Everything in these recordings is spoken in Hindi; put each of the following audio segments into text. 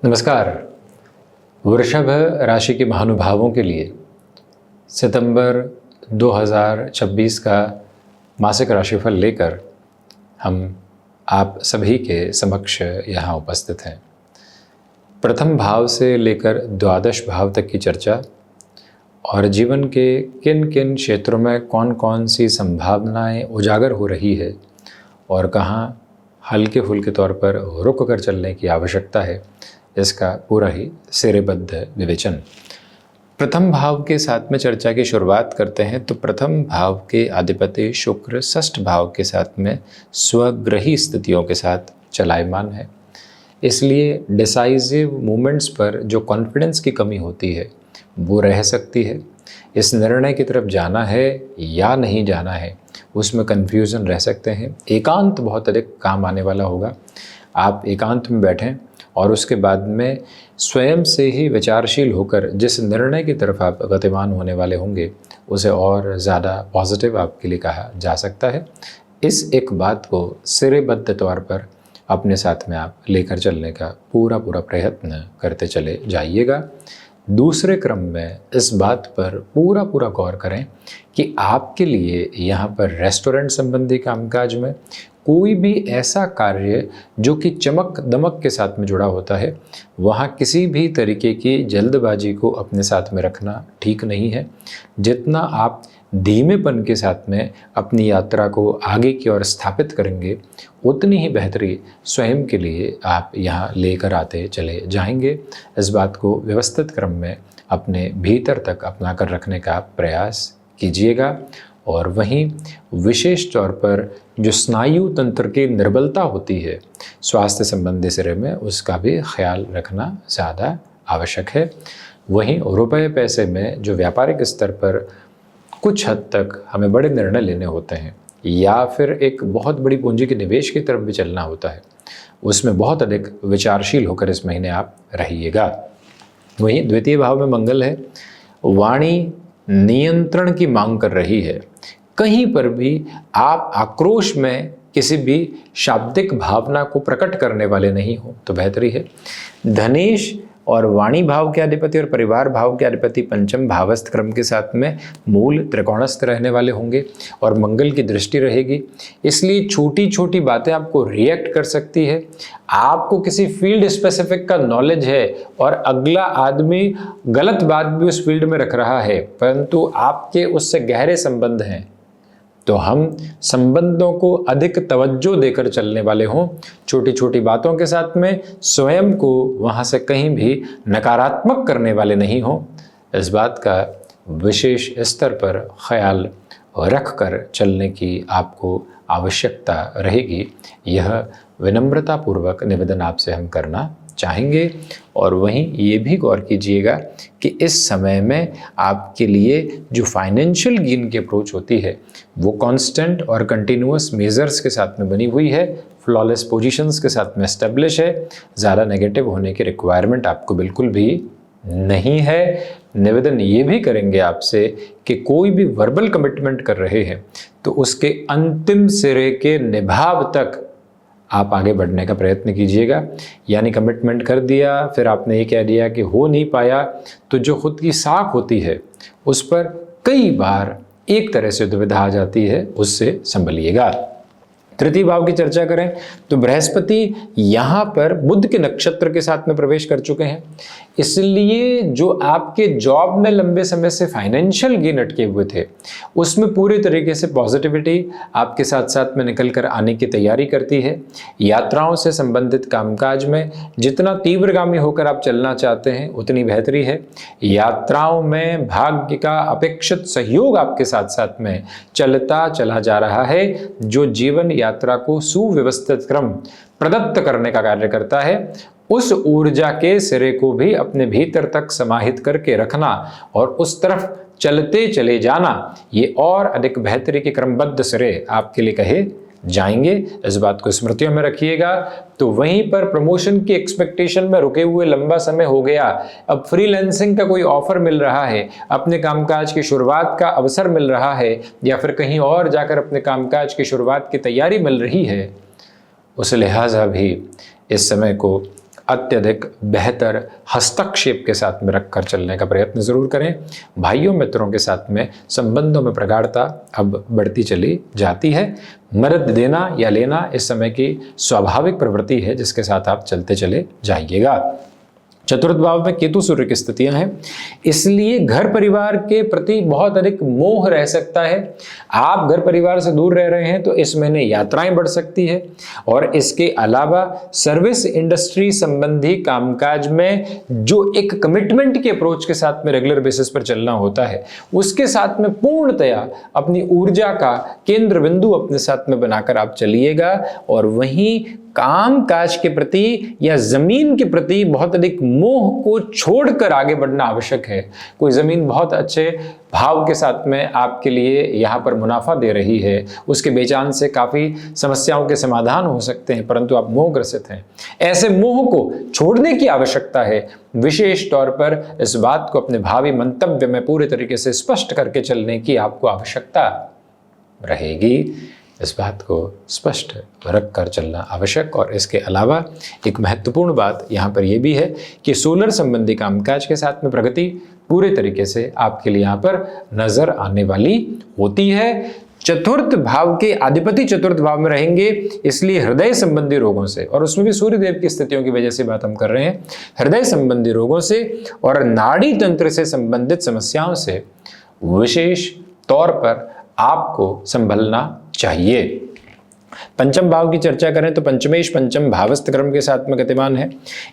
नमस्कार। वृषभ राशि के महानुभावों के लिए सितंबर 2026 का मासिक राशिफल लेकर हम आप सभी के समक्ष यहाँ उपस्थित हैं। प्रथम भाव से लेकर द्वादश भाव तक की चर्चा और जीवन के किन किन क्षेत्रों में कौन कौन सी संभावनाएं उजागर हो रही है और कहाँ हल्के फुल्के तौर पर रुक कर चलने की आवश्यकता है, इसका पूरा ही सिरेबद्ध विवेचन। प्रथम भाव के साथ में चर्चा की शुरुआत करते हैं तो प्रथम भाव के अधिपति शुक्र षष्ठ भाव के साथ में स्वग्रही स्थितियों के साथ चलायमान है। इसलिए डिसाइसिव मूवमेंट्स पर जो कॉन्फिडेंस की कमी होती है वो रह सकती है। इस निर्णय की तरफ जाना है या नहीं जाना है उसमें कन्फ्यूज़न रह सकते हैं। एकांत बहुत अधिक काम आने वाला होगा। आप एकांत में बैठें और उसके बाद में स्वयं से ही विचारशील होकर जिस निर्णय की तरफ आप गतिमान होने वाले होंगे उसे और ज़्यादा पॉजिटिव आपके लिए कहा जा सकता है। इस एक बात को सिरेबद्ध तौर पर अपने साथ में आप लेकर चलने का पूरा प्रयत्न करते चले जाइएगा। दूसरे क्रम में इस बात पर पूरा गौर करें कि आपके लिए यहाँ पर रेस्टोरेंट संबंधी कामकाज में कोई भी ऐसा कार्य जो कि चमक दमक के साथ में जुड़ा होता है, वहाँ किसी भी तरीके की जल्दबाजी को अपने साथ में रखना ठीक नहीं है। जितना आप धीमेपन के साथ में अपनी यात्रा को आगे की ओर स्थापित करेंगे उतनी ही बेहतरी स्वयं के लिए आप यहाँ लेकर आते चले जाएंगे। इस बात को व्यवस्थित क्रम में अपने भीतर तक अपना कर रखने का प्रयास कीजिएगा। और वहीं विशेष तौर पर जो स्नायु तंत्र की निर्बलता होती है स्वास्थ्य संबंधी सिरे में, उसका भी ख्याल रखना ज़्यादा आवश्यक है। वहीं रुपए पैसे में जो व्यापारिक स्तर पर कुछ हद तक हमें बड़े निर्णय लेने होते हैं या फिर एक बहुत बड़ी पूंजी के निवेश की तरफ भी चलना होता है, उसमें बहुत अधिक विचारशील होकर इस महीने आप रहिएगा। वहीं द्वितीय भाव में मंगल है। वाणी नियंत्रण की मांग कर रही है। कहीं पर भी आप आक्रोश में किसी भी शाब्दिक भावना को प्रकट करने वाले नहीं हो तो बेहतरी है। धनेश और वाणी भाव के अधिपति और परिवार भाव के अधिपति पंचम भावस्थ क्रम के साथ में मूल त्रिकोणस्थ रहने वाले होंगे और मंगल की दृष्टि रहेगी। इसलिए छोटी छोटी बातें आपको रिएक्ट कर सकती है। आपको किसी फील्ड स्पेसिफिक का नॉलेज है और अगला आदमी गलत बात भी उस फील्ड में रख रहा है, परंतु आपके उससे गहरे संबंध हैं, तो हम संबंधों को अधिक तवज्जो देकर चलने वाले हों। छोटी छोटी बातों के साथ में स्वयं को वहाँ से कहीं भी नकारात्मक करने वाले नहीं हों। इस बात का विशेष स्तर पर ख्याल रख कर चलने की आपको आवश्यकता रहेगी। यह विनम्रतापूर्वक निवेदन आपसे हम करना चाहेंगे। और वहीं ये भी गौर कीजिएगा कि इस समय में आपके लिए जो फाइनेंशियल गेन की अप्रोच होती है वो कांस्टेंट और कंटिन्यूअस मेजर्स के साथ में बनी हुई है, फ्लॉलेस पोजीशंस के साथ में एस्टेब्लिश है। ज़्यादा नेगेटिव होने की रिक्वायरमेंट आपको बिल्कुल भी नहीं है। निवेदन ये भी करेंगे आपसे कि कोई भी वर्बल कमिटमेंट कर रहे हैं तो उसके अंतिम सिरे के निभाव तक आप आगे बढ़ने का प्रयत्न कीजिएगा। यानी कमिटमेंट कर दिया फिर आपने ये कह दिया कि हो नहीं पाया, तो जो खुद की साख होती है उस पर कई बार एक तरह से दुविधा आ जाती है, उससे संभलिएगा। तृतीय भाव की चर्चा करें तो बृहस्पति यहाँ पर बुध के नक्षत्र के साथ में प्रवेश कर चुके हैं। इसलिए जो आपके जॉब में लंबे समय से फाइनेंशियल गेन अटके हुए थे उसमें पूरे तरीके से पॉजिटिविटी आपके साथ साथ में निकल कर आने की तैयारी करती है। यात्राओं से संबंधित कामकाज में जितना तीव्रगामी होकर आप चलना चाहते हैं उतनी बेहतरी है। यात्राओं में भाग्य का अपेक्षित सहयोग आपके साथ साथ में चलता चला जा रहा है, जो जीवन यात्रा को सुव्यवस्थित क्रम प्रदत्त करने का कार्य करता है। उस ऊर्जा के सिरे को भी अपने भीतर तक समाहित करके रखना और उस तरफ चलते चले जाना, ये और अधिक बेहतरी के क्रमबद्ध सिरे आपके लिए कहे जाएंगे। इस बात को स्मृतियों में रखिएगा। तो वहीं पर प्रमोशन की एक्सपेक्टेशन में रुके हुए लंबा समय हो गया, अब फ्रीलांसिंग का कोई ऑफर मिल रहा है, अपने कामकाज की शुरुआत का अवसर मिल रहा है या फिर कहीं और जाकर अपने कामकाज की शुरुआत की तैयारी मिल रही है, उस लिहाजा भी इस समय को अत्यधिक बेहतर हस्तक्षेप के साथ में रखकर चलने का प्रयत्न जरूर करें। भाइयों मित्रों के साथ में संबंधों में प्रगाढ़ता अब बढ़ती चली जाती है। मदद देना या लेना इस समय की स्वाभाविक प्रवृत्ति है जिसके साथ आप चलते चले जाइएगा। चतुर्थ भाव में केतु सूर्य की स्थितियां हैं, इसलिए घर परिवार के प्रति बहुत अधिक मोह रह सकता है। आप घर परिवार से दूर रह रहे हैं तो इस महीने यात्राएं बढ़ सकती है। और इसके अलावा सर्विस इंडस्ट्री संबंधी कामकाज में जो एक कमिटमेंट के अप्रोच के साथ में रेगुलर बेसिस पर चलना होता है, उसके साथ में पूर्णतया अपनी ऊर्जा का केंद्र बिंदु अपने साथ में बनाकर आप चलिएगा। और वहीं काम काज के प्रति या जमीन के प्रति बहुत अधिक मोह को छोड़कर आगे बढ़ना आवश्यक है। कोई जमीन बहुत अच्छे भाव के साथ में आपके लिए यहाँ पर मुनाफा दे रही है, उसके बेचान से काफ़ी समस्याओं के समाधान हो सकते हैं, परंतु आप मोहग्रसित हैं। ऐसे मोह को छोड़ने की आवश्यकता है। विशेष तौर पर इस बात को अपने भावी मंतव्य में पूरे तरीके से स्पष्ट करके चलने की आपको आवश्यकता रहेगी। इस बात को स्पष्ट रख कर चलना आवश्यक। और इसके अलावा एक महत्वपूर्ण बात यहाँ पर यह भी है कि सोलर संबंधी कामकाज के साथ में प्रगति पूरे तरीके से आपके लिए यहाँ पर नजर आने वाली होती है। चतुर्थ भाव के अधिपति चतुर्थ भाव में रहेंगे, इसलिए हृदय संबंधी रोगों से, और उसमें भी सूर्यदेव की स्थितियों की वजह से बात हम कर रहे हैं, हृदय संबंधी रोगों से और नाड़ी तंत्र से संबंधित समस्याओं से विशेष तौर पर आपको संभलना चाहिए। पंचम भाव की चर्चा करें तो पंचमेश पंचम भावस्थ क्रम के साथ में गतिमान है,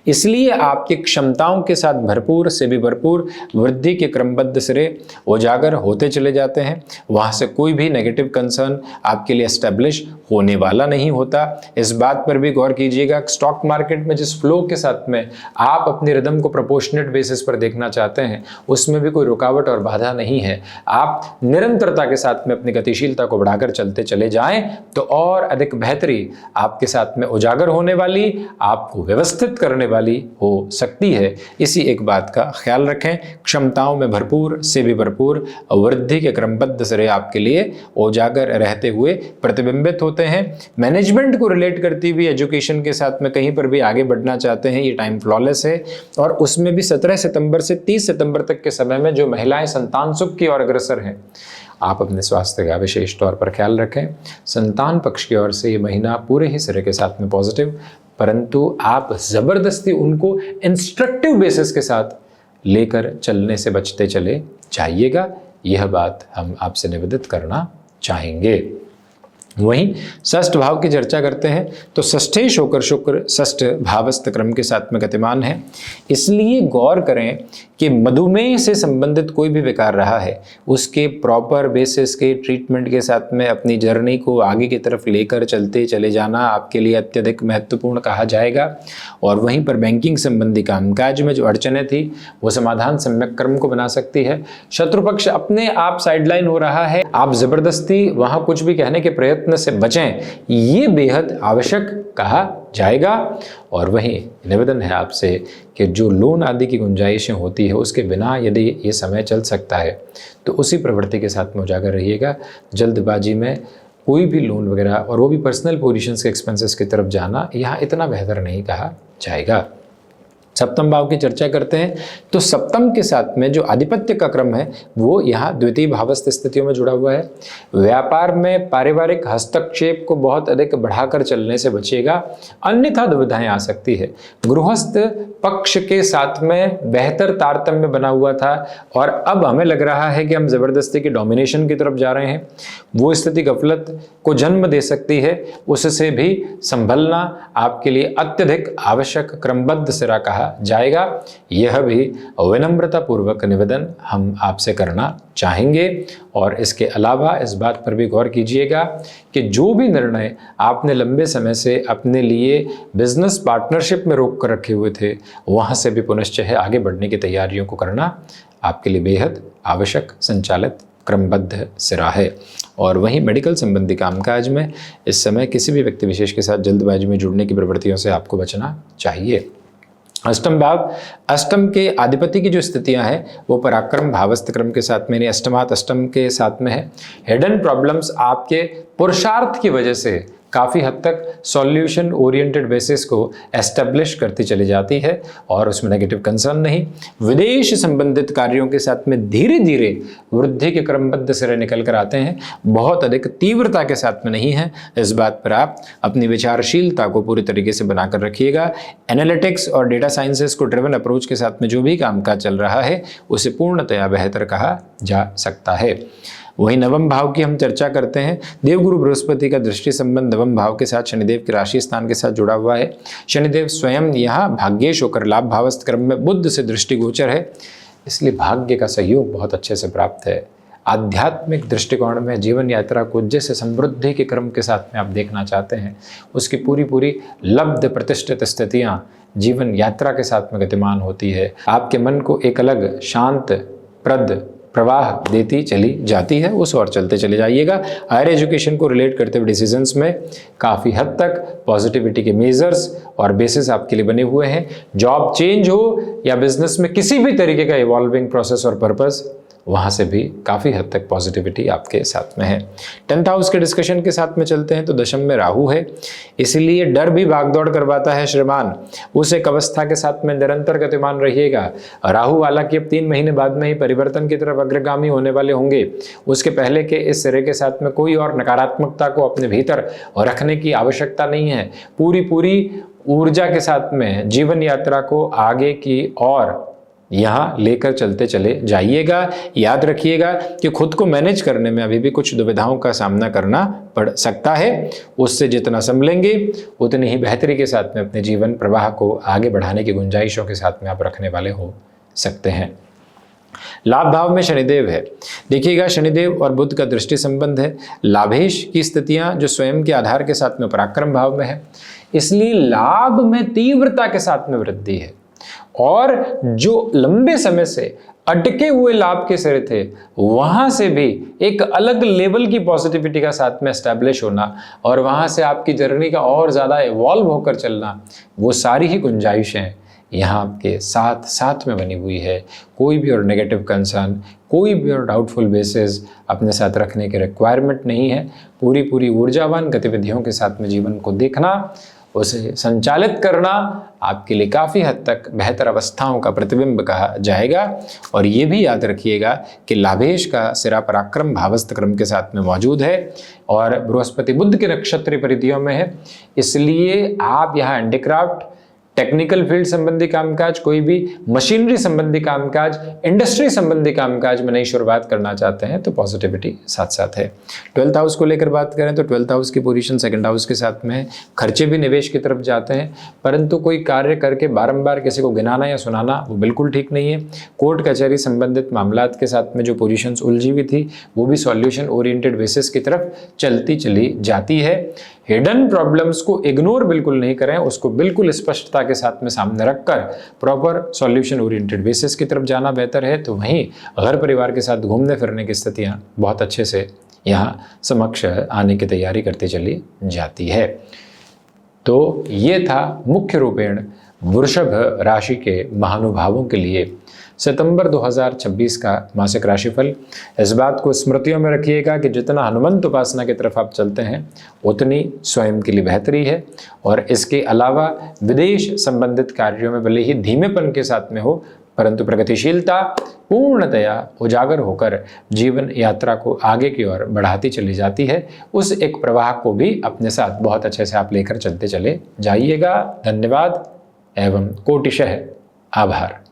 इसलिए आपकी क्षमताओं के साथ भरपूर से भी भरपूर वृद्धि के क्रमबद्ध सिरे उजागर होते चले जाते हैं। वहां से कोई भी नेगेटिव कंसर्न आपके लिए एस्टेब्लिश होने वाला नहीं होता। इस बात पर भी गौर कीजिएगा, स्टॉक मार्केट में जिस फ्लो के साथ में आप अपनी रिदम को प्रोपोर्शनेट बेसिस पर देखना चाहते हैं, उसमें भी कोई रुकावट और बाधा नहीं है। आप निरंतरता के साथ में अपनी गतिशीलता को बढ़ाकर चलते चले जाएं तो और अधिक बेहतरी आपके साथ में उजागर होने वाली, आपको व्यवस्थित करने वाली हो सकती है। इसी एक बात का ख्याल रखें, क्षमताओं में भरपूर से भी भरपूर वृद्धि के क्रमबद्ध सिरे आपके लिए उजागर रहते हुए प्रतिबिंबित होते हैं। मैनेजमेंट को रिलेट करती हुई एजुकेशन के साथ में कहीं पर भी आगे बढ़ना चाहते हैं, ये टाइम फ्लॉलेस है। और उसमें भी 17 सितंबर से 30 सितंबर तक के समय में जो महिलाएं संतान सुख की ओर अग्रसर हैं, आप अपने स्वास्थ्य का विशेष तौर पर ख्याल रखें। संतान पक्ष की ओर से ये महीना पूरे ही सिरे के साथ में पॉजिटिव, परंतु आप ज़बरदस्ती उनको इंस्ट्रक्टिव बेसिस के साथ लेकर चलने से बचते चले जाइएगा। यह बात हम आपसे निवेदित करना चाहेंगे। वहीं षष्ठ भाव की चर्चा करते हैं तो षष्ठेश होकर शुक्र षष्ठ भावस्थ क्रम के साथ में गतिमान है, इसलिए गौर करें कि मधुमेह से संबंधित कोई भी विकार रहा है, उसके प्रॉपर बेसिस के ट्रीटमेंट के साथ में अपनी जर्नी को आगे की तरफ लेकर चलते चले जाना आपके लिए अत्यधिक महत्वपूर्ण कहा जाएगा। और वहीं पर बैंकिंग संबंधी कामकाज में जो अड़चनें थी वो समाधान सम्यक क्रम को बना सकती है। शत्रु पक्ष अपने आप साइडलाइन हो रहा है, आप जबरदस्ती वहां कुछ भी कहने के प्रयत्न से बचें, ये बेहद आवश्यक कहा जाएगा। और वहीं निवेदन है आपसे कि जो लोन आदि की गुंजाइशें होती है उसके बिना यदि ये समय चल सकता है तो उसी प्रवृत्ति के साथ में उजागर रहिएगा। जल्दबाजी में कोई भी लोन वगैरह और वो भी पर्सनल पोजीशंस के एक्सपेंसेस की तरफ जाना यहाँ इतना बेहतर नहीं कहा जाएगा। सप्तम भाव की चर्चा करते हैं तो सप्तम के साथ में जो आधिपत्य का क्रम है वो यहाँ द्वितीय भावस्थ स्थितियों में जुड़ा हुआ है। व्यापार में पारिवारिक हस्तक्षेप को बहुत अधिक बढ़ाकर चलने से बचिएगा, अन्यथा दुविधाएं आ सकती है। गृहस्थ पक्ष के साथ में बेहतर तारतम्य बना हुआ था और अब हमें लग रहा है कि हम जबरदस्ती के डोमिनेशन की तरफ जा रहे हैं, वो स्थिति गफलत को जन्म दे सकती है। उससे भी संभलना आपके लिए अत्यधिक आवश्यक क्रमबद्ध सिरा कहा जाएगा। यह भी विनम्रता पूर्वक निवेदन हम आपसे करना चाहेंगे। और इसके अलावा इस बात पर भी गौर कीजिएगा कि जो भी निर्णय आपने लंबे समय से अपने लिए बिजनेस पार्टनरशिप में रोक कर रखे हुए थे, वहां से भी पुनश्च आगे बढ़ने की तैयारियों को करना आपके लिए बेहद आवश्यक संचालित क्रमबद्ध सिरा है। और वहीं मेडिकल संबंधी कामकाज में इस समय किसी भी व्यक्ति विशेष के साथ जल्दबाजी में जुड़ने की प्रवृत्तियों से आपको बचना चाहिए। अष्टम भाव, अष्टम के अधिपति की जो स्थितियां हैं वो पराक्रम भावस्थ क्रम के साथ में, अष्टमात अष्टम के साथ में है। हिडन प्रॉब्लम्स आपके पुरुषार्थ की वजह से काफ़ी हद तक सॉल्यूशन ओरिएंटेड बेसिस को एस्टेब्लिश करती चली जाती है और उसमें नेगेटिव कंसर्न नहीं। विदेश संबंधित कार्यों के साथ में धीरे धीरे वृद्धि के क्रमबद्ध सिरे निकल कर आते हैं, बहुत अधिक तीव्रता के साथ में नहीं है। इस बात पर आप अपनी विचारशीलता को पूरी तरीके से बनाकर रखिएगा। एनालिटिक्स और डेटा साइंसेस को ड्रिवन अप्रोच के साथ में जो भी कामकाज चल रहा है उसे पूर्णतया बेहतर कहा जा सकता है। वहीं नवम भाव की हम चर्चा करते हैं। देवगुरु बृहस्पति का दृष्टि संबंध नवम भाव के साथ शनिदेव के राशि स्थान के साथ जुड़ा हुआ है। शनिदेव स्वयं यहाँ भाग्येश होकर लाभ भावस्थ क्रम में बुध से दृष्टिगोचर है, इसलिए भाग्य का सहयोग बहुत अच्छे से प्राप्त है। आध्यात्मिक दृष्टिकोण में जीवन यात्रा को जैसे समृद्धि के क्रम के साथ में आप देखना चाहते हैं, उसकी पूरी लब्ध प्रतिष्ठित स्थितियाँ जीवन यात्रा के साथ में गतिमान होती है। आपके मन को एक अलग शांत प्रद प्रवाह देती चली जाती है, उस ओर चलते चले जाइएगा। हायर एजुकेशन को रिलेट करते हुए डिसीजंस में काफ़ी हद तक पॉजिटिविटी के मेजर्स और बेसिस आपके लिए बने हुए हैं। जॉब चेंज हो या बिजनेस में किसी भी तरीके का इवॉल्विंग प्रोसेस और पर्पस, वहाँ से भी काफ़ी हद तक पॉजिटिविटी आपके साथ में है। 10th हाउस के डिस्कशन के साथ में चलते हैं तो दशम में राहु है, इसलिए डर भी भागदौड़ करवाता है श्रीमान। उस एक अवस्था के साथ में निरंतर गतिमान रहिएगा। राहु हालांकि अब 3 महीने बाद में ही परिवर्तन की तरफ अग्रगामी होने वाले होंगे, उसके पहले के इस सिरे के साथ में कोई और नकारात्मकता को अपने भीतर रखने की आवश्यकता नहीं है। पूरी ऊर्जा के साथ में जीवन यात्रा को आगे की ओर यहाँ लेकर चलते चले जाइएगा। याद रखिएगा कि खुद को मैनेज करने में अभी भी कुछ दुविधाओं का सामना करना पड़ सकता है। उससे जितना संभलेंगे उतनी ही बेहतरी के साथ में अपने जीवन प्रवाह को आगे बढ़ाने की गुंजाइशों के साथ में आप रखने वाले हो सकते हैं। लाभ भाव में शनिदेव है। देखिएगा, शनिदेव और बुध का दृष्टि संबंध है। लाभेश की स्थितियां जो स्वयं के आधार के साथ में पराक्रम भाव में है, इसलिए लाभ में तीव्रता के साथ में वृद्धि है और जो लंबे समय से अटके हुए लाभ के सिरे थे वहां से भी एक अलग लेवल की पॉजिटिविटी का साथ में एस्टैब्लिश होना और वहां से आपकी जर्नी का और ज़्यादा इवॉल्व होकर चलना, वो सारी ही गुंजाइशें यहाँ आपके साथ में बनी हुई है। कोई भी और नेगेटिव कंसर्न, कोई भी और डाउटफुल बेसिस अपने साथ रखने की रिक्वायरमेंट नहीं है। पूरी ऊर्जावान गतिविधियों के साथ में जीवन को देखना, उसे संचालित करना आपके लिए काफ़ी हद तक बेहतर अवस्थाओं का प्रतिबिंब कहा जाएगा। और ये भी याद रखिएगा कि लाभेश का सिरा पराक्रम भावस्थ क्रम के साथ में मौजूद है और बृहस्पति बुध के नक्षत्रीय परिधियों में है, इसलिए आप यहाँ हैंडीक्राफ्ट, टेक्निकल फील्ड संबंधी कामकाज, कोई भी मशीनरी संबंधी कामकाज, इंडस्ट्री संबंधी कामकाज में नई शुरुआत करना चाहते हैं तो पॉजिटिविटी साथ साथ है। 12th हाउस को लेकर बात करें तो 12th हाउस की पोजीशन 2nd हाउस के साथ में है। खर्चे भी निवेश की तरफ जाते हैं, परंतु कोई कार्य करके बारंबार किसी को गिनाना या सुनाना वो बिल्कुल ठीक नहीं है। कोर्ट कचहरी संबंधित मामलात के साथ में जो पोजीशंस उलझी हुई थी वो भी सॉल्यूशन ओरिएंटेड बेसिस की तरफ चलती चली जाती है। हिडन प्रॉब्लम्स को इग्नोर बिल्कुल नहीं करें, उसको बिल्कुल स्पष्टता के साथ में सामने रखकर प्रॉपर सॉल्यूशन ओरिएंटेड बेसिस की तरफ जाना बेहतर है। तो वहीं घर परिवार के साथ घूमने फिरने की स्थितियां बहुत अच्छे से यहाँ समक्ष आने की तैयारी करती चली जाती है। तो ये था मुख्य रूपेण वृषभ राशि के महानुभावों के लिए सितंबर 2026 का मासिक राशिफल। इस बात को स्मृतियों में रखिएगा कि जितना हनुमंत उपासना की तरफ आप चलते हैं उतनी स्वयं के लिए बेहतरी है। और इसके अलावा विदेश संबंधित कार्यों में भले ही धीमेपन के साथ में हो, परंतु प्रगतिशीलता पूर्णतया उजागर होकर जीवन यात्रा को आगे की ओर बढ़ाती चली जाती है। उस एक प्रवाह को भी अपने साथ बहुत अच्छे से आप लेकर चलते चले जाइएगा। धन्यवाद एवं कोटिशः आभार।